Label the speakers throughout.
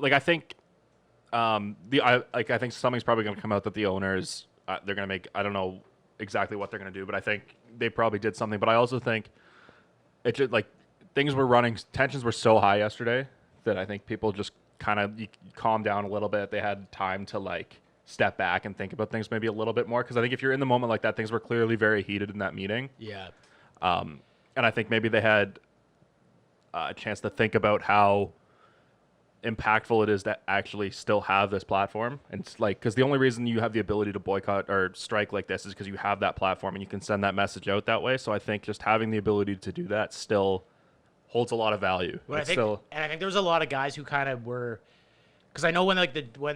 Speaker 1: like I think I think something's probably going to come out that the owners they're going to make. I don't know exactly what they're going to do, but I think they probably did something. But I also think it just like things were running, tensions were so high yesterday that I think people just kind of calm down a little bit. They had time to like step back and think about things maybe a little bit more, because I think if you're in the moment like that, things were clearly very heated in that meeting.
Speaker 2: Yeah.
Speaker 1: And I think maybe they had a chance to think about how impactful it is to actually still have this platform. And it's like, because the only reason you have the ability to boycott or strike like this is because you have that platform and you can send that message out that way. So I think just having the ability to do that still holds a lot of value.
Speaker 2: I think there was a lot of guys who kind of were, because I know when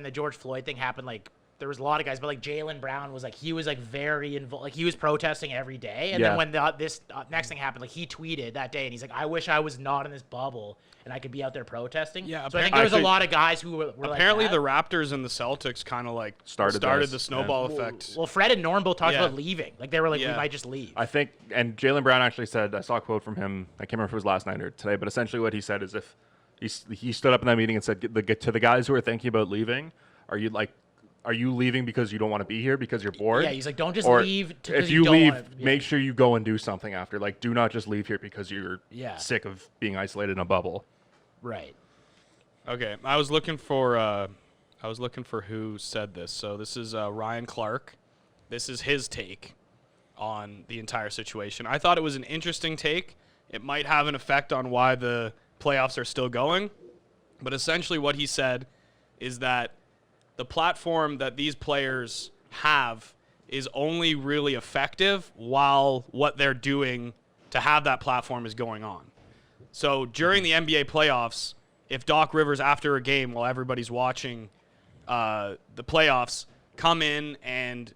Speaker 2: the George Floyd thing happened, like there was a lot of guys, but like Jaylen Brown was like, he was like very involved, like he was protesting every day. And then when this next thing happened, like he tweeted that day and he's like, I wish I was not in this bubble and I could be out there protesting. Yeah. So I think there was a lot of guys who were
Speaker 3: apparently
Speaker 2: like
Speaker 3: the Raptors and the Celtics kind of like started the snowball effect.
Speaker 2: Well, Fred and Norm both talked about leaving. Like they were like, we might just leave.
Speaker 1: I think, and Jaylen Brown actually said, I saw a quote from him, I can't remember if it was last night or today, but essentially what he said is if he stood up in that meeting and said to the guys who are thinking about leaving, are you leaving because you don't want to be here because you're bored?
Speaker 2: Yeah, he's like, don't just leave.
Speaker 1: If you leave, make sure you go and do something after. Like, do not just leave here because you're sick of being isolated in a bubble.
Speaker 2: Right.
Speaker 3: Okay, I was looking for who said this. So this is Ryan Clark. This is his take on the entire situation. I thought it was an interesting take. It might have an effect on why the playoffs are still going, but essentially what he said is that the platform that these players have is only really effective while what they're doing to have that platform is going on. So during the NBA playoffs, if Doc Rivers, after a game while everybody's watching the playoffs, come in and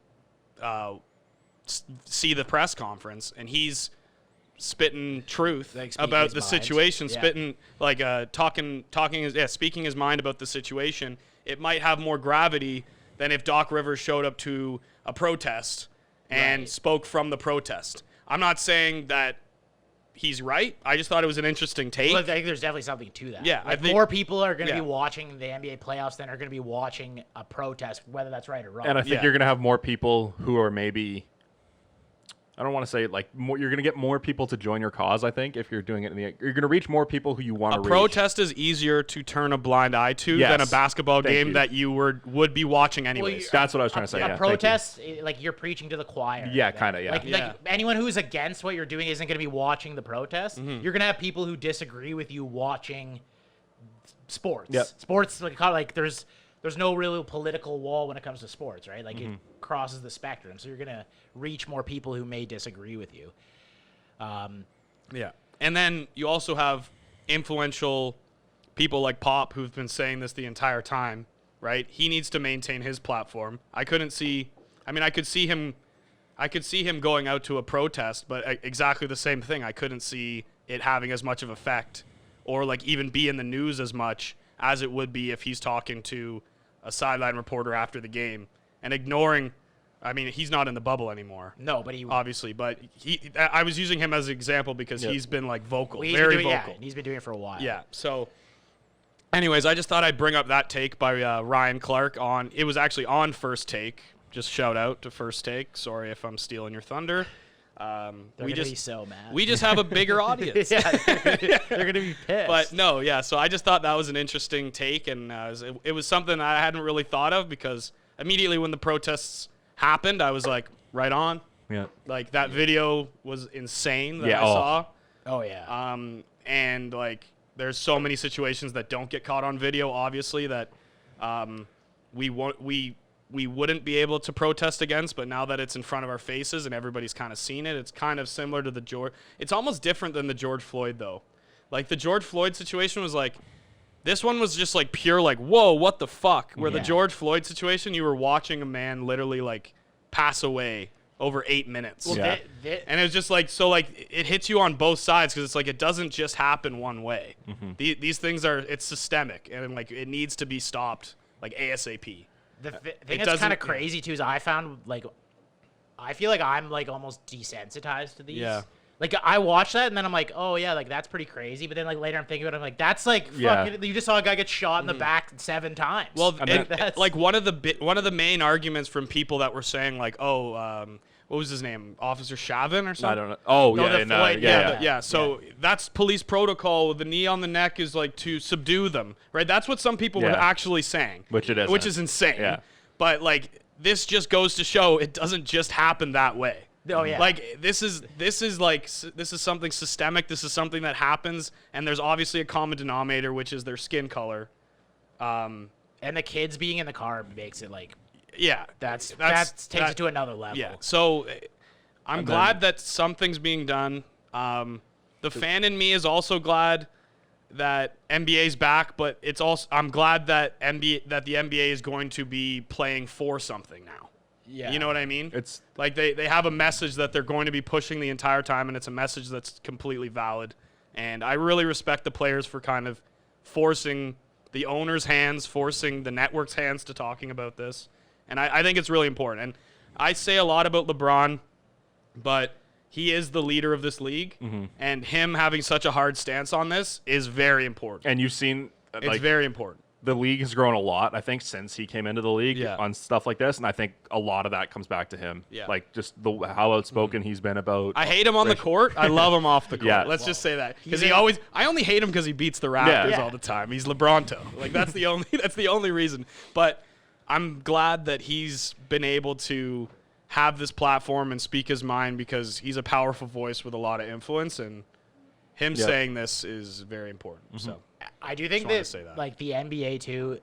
Speaker 3: see the press conference and he's spitting truth about the situation, spitting like speaking his mind about the situation, it might have more gravity than if Doc Rivers showed up to a protest and spoke from the protest. I'm not saying that he's right. I just thought it was an interesting take.
Speaker 2: Well, I think there's definitely something to that.
Speaker 3: Yeah,
Speaker 2: like more people are going to be watching the NBA playoffs than are going to be watching a protest, whether that's right or wrong.
Speaker 1: And I think you're going to have more people who are maybe, I don't want to say like more, you're going to get more people to join your cause. I think if you're doing it you're going to reach more people who you want to reach.
Speaker 3: A protest is easier to turn a blind eye to than a basketball game that you would be watching anyways.
Speaker 1: Well, that's what I was trying to say.
Speaker 2: Yeah, protests, like you're preaching to the choir.
Speaker 1: Yeah, kind of. Yeah.
Speaker 2: Like anyone who's against what you're doing isn't going to be watching the protest.
Speaker 3: Mm-hmm.
Speaker 2: You're going to have people who disagree with you watching sports.
Speaker 1: Yep.
Speaker 2: Sports like there's no real political wall when it comes to sports, right? Like it crosses the spectrum. So you're going to reach more people who may disagree with you.
Speaker 3: Yeah. And then you also have influential people like Pop who've been saying this the entire time, right? He needs to maintain his platform. I could see him going out to a protest, but exactly the same thing. I couldn't see it having as much of effect or like even be in the news as much as it would be if he's talking to a sideline reporter after the game and ignoring. I mean, he's not in the bubble anymore.
Speaker 2: No, but
Speaker 3: obviously, but I was using him as an example because he's been like vocal,
Speaker 2: very vocal.
Speaker 3: Yeah,
Speaker 2: and he's been doing it for a while.
Speaker 3: Yeah. So, anyways, I just thought I'd bring up that take by Ryan Clark on. It was actually on First Take. Just shout out to First Take. Sorry if I'm stealing your thunder.
Speaker 2: They're gonna be so mad.
Speaker 3: We just have a bigger audience.
Speaker 2: They're gonna be pissed.
Speaker 3: But no, yeah. So I just thought that was an interesting take, and it was something I hadn't really thought of because immediately when the protests happened, I was like, right on.
Speaker 1: Yeah.
Speaker 3: Like that video was insane that I saw.
Speaker 2: Oh yeah.
Speaker 3: And like there's so many situations that don't get caught on video, obviously, that we wouldn't be able to protest against, but now that it's in front of our faces and everybody's kind of seen it, it's kind of similar to it's almost different than the George Floyd though. Like the George Floyd situation was like, this one was just like pure like, whoa, what the fuck? Where the George Floyd situation, you were watching a man literally like pass away over 8 minutes.
Speaker 2: Well,
Speaker 3: and it was just like, so like it hits you on both sides because it's like it doesn't just happen one way.
Speaker 1: Mm-hmm.
Speaker 3: These things it's systemic and like it needs to be stopped like ASAP.
Speaker 2: The thing that's kind of crazy too is I feel like I'm like almost desensitized to these.
Speaker 3: Yeah.
Speaker 2: Like I watched that and then I'm like, oh yeah, like that's pretty crazy. But then like later I'm thinking about it, I'm like, that's like fucking. You just saw a guy get shot in the back 7 times.
Speaker 3: Well,
Speaker 2: that's
Speaker 3: like one of the main arguments from people that were saying like, oh, what was his name, Officer Chauvin or something?
Speaker 1: I don't know. Oh
Speaker 2: No,
Speaker 1: yeah,
Speaker 2: the
Speaker 1: no,
Speaker 2: Floyd,
Speaker 3: Yeah. So that's police protocol. The knee on the neck is like to subdue them, right? That's what some people were actually saying.
Speaker 1: Which it is.
Speaker 3: Which is insane.
Speaker 1: Yeah.
Speaker 3: But like this just goes to show it doesn't just happen that way.
Speaker 2: Oh yeah.
Speaker 3: Like this is something systemic. This is something that happens, and there's obviously a common denominator, which is their skin color.
Speaker 2: And the kids being in the car makes it like that takes it to another level.
Speaker 3: Yeah. So I'm glad that something's being done. The fan in me is also glad that NBA's back, but it's also I'm glad that the NBA is going to be playing for something now.
Speaker 2: Yeah.
Speaker 3: You know what I mean?
Speaker 1: It's
Speaker 3: like they have a message that they're going to be pushing the entire time, and it's a message that's completely valid. And I really respect the players for kind of forcing the owner's hands, forcing the network's hands to talking about this. And I think it's really important. And I say a lot about LeBron, but he is the leader of this league, and him having such a hard stance on this is very important.
Speaker 1: And you've seen
Speaker 3: It's very important.
Speaker 1: The league has grown a lot, I think, since he came into the league
Speaker 3: Yeah.
Speaker 1: on stuff like this, and I think a lot of that comes back to him.
Speaker 3: Yeah.
Speaker 1: Like just how outspoken he's been about.
Speaker 3: I hate him on the court. I love him off the court.
Speaker 1: Yeah.
Speaker 3: Let's just say that because
Speaker 2: He's
Speaker 3: I only hate him because he beats the Raptors all the time. He's LeBronto. Like that's the only reason. But I'm glad that he's been able to have this platform and speak his mind because he's a powerful voice with a lot of influence, and him saying this is very important. So
Speaker 2: I do think
Speaker 3: wanted to say that.
Speaker 2: like the NBA too,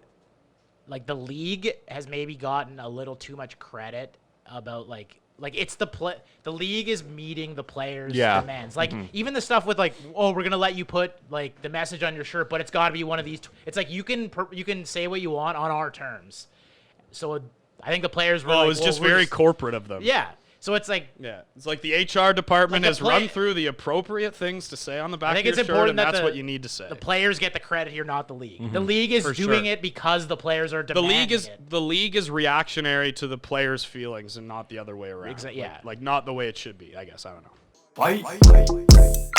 Speaker 2: like the league has maybe gotten a little too much credit about like it's the league is meeting the players' demands. Like even the stuff with like, oh, we're gonna let you put like the message on your shirt, but it's got to be one of these. It's like you can say what you want on our terms. So I think the players were.
Speaker 3: it was just very corporate of them.
Speaker 2: Yeah. So it's like
Speaker 3: it's like the HR department
Speaker 2: Like
Speaker 3: has run through the appropriate things to say on the back
Speaker 2: I think
Speaker 3: of your
Speaker 2: it's
Speaker 3: shirt,
Speaker 2: important
Speaker 3: and
Speaker 2: that
Speaker 3: that's what you need to say.
Speaker 2: the players get the credit here, not the league. The league is
Speaker 3: For
Speaker 2: doing
Speaker 3: sure.
Speaker 2: it because the players are
Speaker 3: The
Speaker 2: demanding
Speaker 3: league is
Speaker 2: it.
Speaker 3: the league is reactionary to the players' feelings and not the other way around.
Speaker 2: Yeah.
Speaker 3: Like not the way it should be. I guess I don't know.
Speaker 4: Fight.